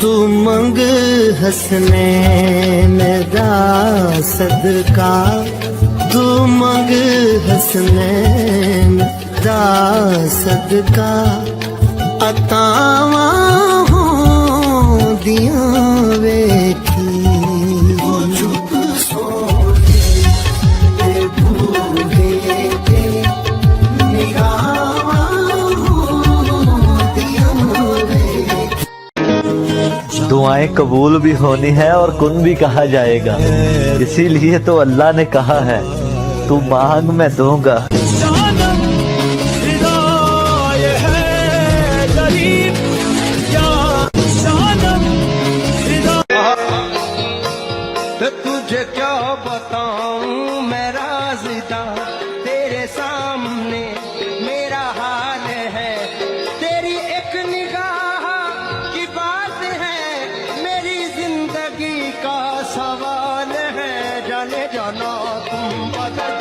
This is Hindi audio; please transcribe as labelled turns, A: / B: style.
A: तू मंग हसनैन दा सदका, तू मंग हसनैन दा सदका, अतावा होंदियां वेखी।
B: दुआएं कबूल भी होनी है और कुन भी कहा जाएगा, इसीलिए तो अल्लाह ने कहा है तू मांग मैं दूंगा।
C: तुझे क्या बताऊं मैं राज़िदा, तेरे सामने मेरा हाल है। तेरी एक निगाह की बात है, मेरी जिंदगी का सवाल है। जाने जाना तुम बदल